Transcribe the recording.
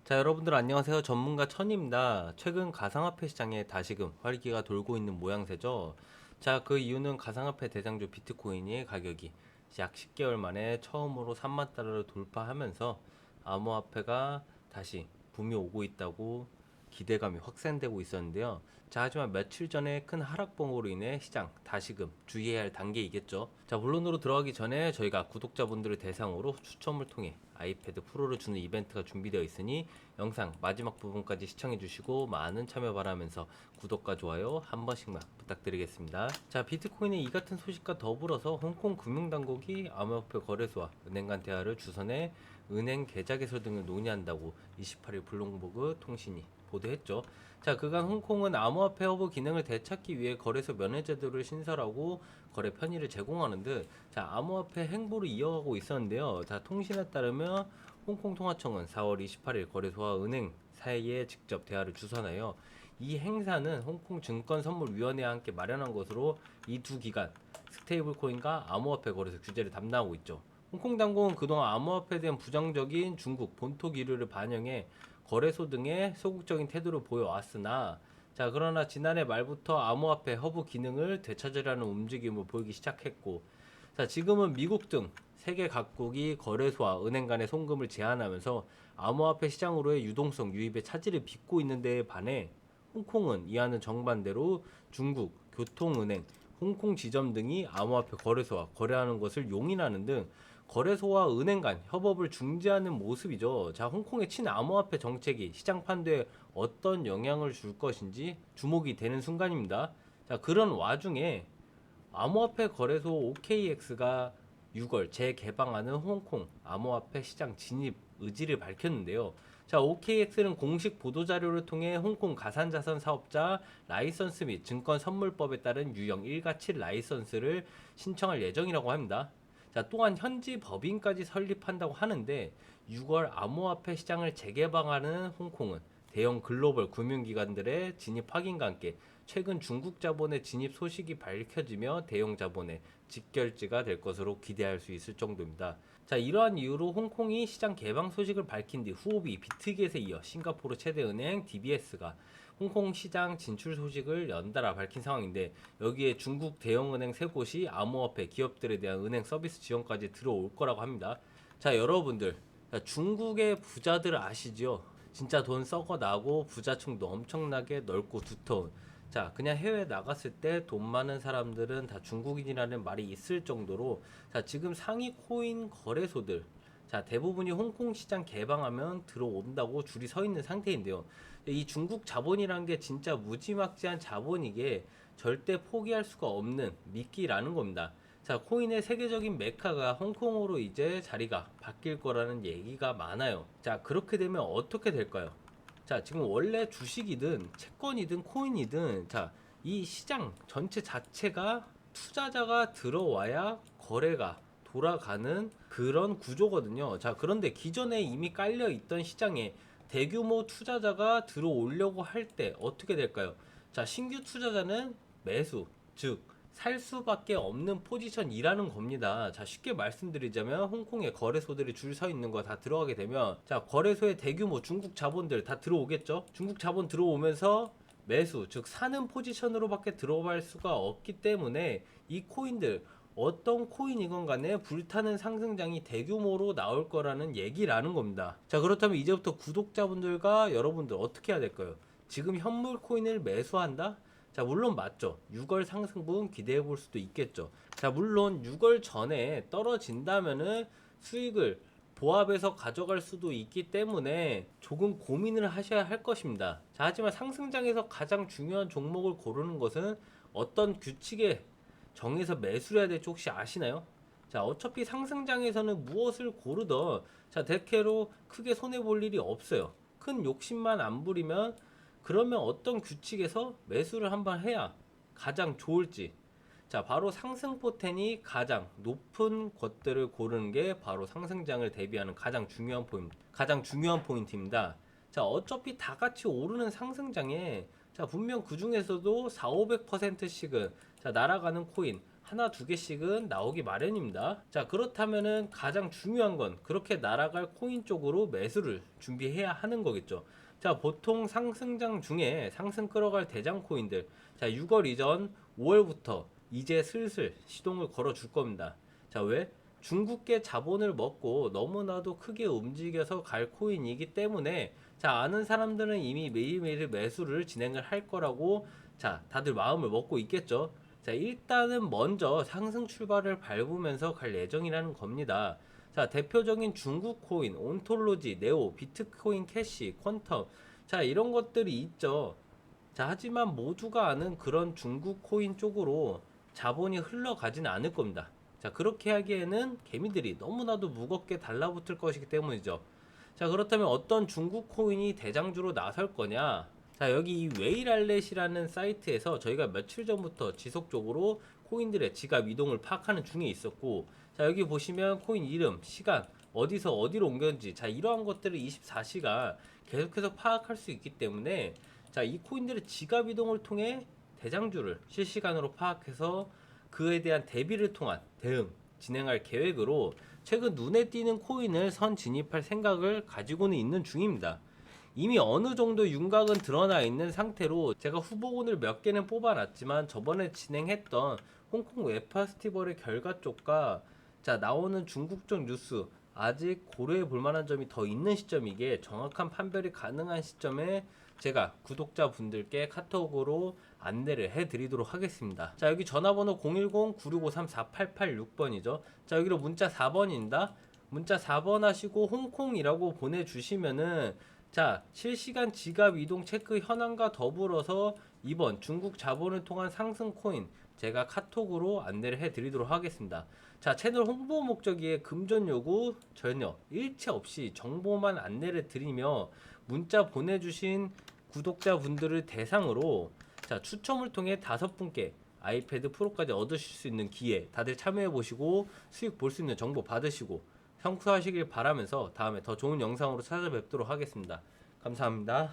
자, 여러분들 안녕하세요. 전문가 천입니다. 최근 가상화폐 시장에 다시금 활기가 돌고 있는 모양새죠. 자, 그 이유는 가상화폐 대장주 비트코인의 가격이 약 10개월 만에 처음으로 3만 달러를 돌파하면서 암호화폐가 다시 붐이 오고 있다고 기대감이 확산되고 있었는데요. 자, 하지만 며칠 전에 큰 하락봉으로 인해 시장 다시금 주의해야 할 단계이겠죠. 자, 본론으로 들어가기 전에 저희가 구독자분들을 대상으로 추첨을 통해 아이패드 프로를 주는 이벤트가 준비되어 있으니 영상 마지막 부분까지 시청해 주시고 많은 참여 바라면서 구독과 좋아요 한 번씩만 부탁드리겠습니다. 자, 비트코인의 이 같은 소식과 더불어서 홍콩 금융당국이 암호화폐 거래소와 은행 간 대화를 주선해 은행 계좌 개설 등을 논의한다고 28일 블룸버그 통신이 보도했죠. 자, 그간 홍콩은 암호화폐 허브 기능을 되찾기 위해 거래소 면회제도를 신설하고 거래 편의를 제공하는 듯 자, 암호화폐 행보를 이어가고 있었는데요. 자, 통신에 따르면 홍콩 통화청은 4월 28일 거래소와 은행 사이에 직접 대화를 주선하여 이 행사는 홍콩 증권선물위원회와 함께 마련한 것으로 이 두 기관 스테이블 코인과 암호화폐 거래소 규제를 담당하고 있죠. 홍콩 당국은 그동안 암호화폐에 대한 부정적인 중국 본토 기류를 반영해 거래소 등의 소극적인 태도를 보여왔으나 자, 그러나 지난해 말부터 암호화폐 허브 기능을 되찾으려는 움직임을 보이기 시작했고 자, 지금은 미국 등 세계 각국이 거래소와 은행 간의 송금을 제한하면서 암호화폐 시장으로의 유동성 유입의 차질을 빚고 있는 데에 반해 홍콩은 이와는 정반대로 중국, 교통은행, 홍콩 지점 등이 암호화폐 거래소와 거래하는 것을 용인하는 등 거래소와 은행 간 협업을 중지하는 모습이죠. 자, 홍콩의 친암호화폐 정책이 시장 판도에 어떤 영향을 줄 것인지 주목이 되는 순간입니다. 자, 그런 와중에 암호화폐 거래소 OKX가 6월 재개방하는 홍콩 암호화폐 시장 진입 의지를 밝혔는데요. 자, OKX는 공식 보도자료를 통해 홍콩 가상자산 사업자 라이선스 및 증권선물법에 따른 유형 1가7 라이선스를 신청할 예정이라고 합니다. 자, 또한 현지 법인까지 설립한다고 하는데 6월 암호화폐 시장을 재개방하는 홍콩은 대형 글로벌 금융기관들의 진입 확인과 함께 최근 중국 자본의 진입 소식이 밝혀지며 대형 자본의 직결지가 될 것으로 기대할 수 있을 정도입니다. 자, 이러한 이유로 홍콩이 시장 개방 소식을 밝힌 뒤 후오비 비트겟에 이어 싱가포르 최대 은행 DBS가 홍콩 시장 진출 소식을 연달아 밝힌 상황인데 여기에 중국 대형은행 세 곳이 암호화폐 기업들에 대한 은행 서비스 지원까지 들어올 거라고 합니다. 자, 여러분들 중국의 부자들 아시죠? 진짜 돈 썩어 나고 부자층도 엄청나게 넓고 두터운 자, 그냥 해외 나갔을 때 돈 많은 사람들은 다 중국인이라는 말이 있을 정도로 자, 지금 상위 코인 거래소들 자, 대부분이 홍콩 시장 개방하면 들어온다고 줄이 서 있는 상태인데요. 이 중국 자본이란 게 진짜 무지막지한 자본이게 절대 포기할 수가 없는 미끼라는 겁니다. 자, 코인의 세계적인 메카가 홍콩으로 이제 자리가 바뀔 거라는 얘기가 많아요. 자, 그렇게 되면 어떻게 될까요? 자, 지금 원래 주식이든 채권이든 코인이든 자, 이 시장 전체 자체가 투자자가 들어와야 거래가 돌아가는 그런 구조거든요. 자, 그런데 기존에 이미 깔려 있던 시장에 대규모 투자자가 들어오려고 할 때 어떻게 될까요? 자, 신규 투자자는 매수, 즉 살 수밖에 없는 포지션이라는 겁니다. 자, 쉽게 말씀드리자면 홍콩에 거래소들이 줄 서 있는 거 다 들어가게 되면 자, 거래소에 대규모 중국 자본들 다 들어오겠죠. 중국 자본 들어오면서 매수, 즉 사는 포지션으로밖에 들어갈 수가 없기 때문에 이 코인들 어떤 코인이건 간에 불타는 상승장이 대규모로 나올 거라는 얘기라는 겁니다. 자, 그렇다면 이제부터 구독자분들과 여러분들 어떻게 해야 될까요? 지금 현물 코인을 매수한다? 자, 물론 맞죠. 6월 상승분 기대해 볼 수도 있겠죠. 자, 물론 6월 전에 떨어진다면은 수익을 보합해서 가져갈 수도 있기 때문에 조금 고민을 하셔야 할 것입니다. 자, 하지만 상승장에서 가장 중요한 종목을 고르는 것은 어떤 규칙에 정해서 매수를 해야 될지 혹시 아시나요? 자, 어차피 상승장에서는 무엇을 고르던 자, 대체로 크게 손해볼 일이 없어요. 큰 욕심만 안 부리면 그러면 어떤 규칙에서 매수를 한번 해야 가장 좋을지 자, 바로 상승 포텐이 가장 높은 것들을 고르는 게 바로 상승장을 대비하는 가장 중요한 포인트입니다. 자, 어차피 다 같이 오르는 상승장에 자, 분명 그 중에서도 4, 500%씩은 자, 날아가는 코인 하나 두 개씩은 나오기 마련입니다. 자, 그렇다면은 가장 중요한 건 그렇게 날아갈 코인 쪽으로 매수를 준비해야 하는 거겠죠. 자, 보통 상승장 중에 상승 끌어갈 대장 코인들, 자, 6월 이전 5월부터 이제 슬슬 시동을 걸어 줄 겁니다. 자, 왜? 중국계 자본을 먹고 너무나도 크게 움직여서 갈 코인이기 때문에, 자, 아는 사람들은 이미 매일매일 매수를 진행을 할 거라고, 자, 다들 마음을 먹고 있겠죠. 자, 일단은 먼저 상승 출발을 밟으면서 갈 예정이라는 겁니다. 자, 대표적인 중국 코인, 온톨로지, 네오, 비트코인 캐시, 퀀텀. 자, 이런 것들이 있죠. 자, 하지만 모두가 아는 그런 중국 코인 쪽으로 자본이 흘러가진 않을 겁니다. 자, 그렇게 하기에는 개미들이 너무나도 무겁게 달라붙을 것이기 때문이죠. 자, 그렇다면 어떤 중국 코인이 대장주로 나설 거냐? 자, 여기 이 웨이랄렛이라는 사이트에서 저희가 며칠 전부터 지속적으로 코인들의 지갑 이동을 파악하는 중에 있었고, 자, 여기 보시면 코인 이름, 시간, 어디서 어디로 옮겼는지, 자, 이러한 것들을 24시간 계속해서 파악할 수 있기 때문에, 자, 이 코인들의 지갑 이동을 통해 대장주를 실시간으로 파악해서 그에 대한 대비를 통한 대응 진행할 계획으로 최근 눈에 띄는 코인을 선 진입할 생각을 가지고는 있는 중입니다. 이미 어느 정도 윤곽은 드러나 있는 상태로 제가 후보군을 몇 개는 뽑아놨지만 저번에 진행했던 홍콩 웹 페스티벌의 결과 쪽과, 자, 나오는 중국 쪽 뉴스 아직 고려해 볼 만한 점이 더 있는 시점이기에 정확한 판별이 가능한 시점에 제가 구독자분들께 카톡으로 안내를 해드리도록 하겠습니다. 자, 여기 전화번호 010-9653-4886번이죠. 자, 여기로 문자 4번입니다. 문자 4번 하시고 홍콩이라고 보내주시면은, 자, 실시간 지갑 이동 체크 현황과 더불어서 이번 중국 자본을 통한 상승 코인 제가 카톡으로 안내를 해드리도록 하겠습니다. 자, 채널 홍보 목적이에 금전 요구 전혀 일체 없이 정보만 안내를 드리며 문자 보내주신 구독자분들을 대상으로, 자, 추첨을 통해 5분께 아이패드 프로까지 얻으실 수 있는 기회, 다들 참여해 보시고 수익 볼 수 있는 정보 받으시고 성투하시길 바라면서 다음에 더 좋은 영상으로 찾아뵙도록 하겠습니다. 감사합니다.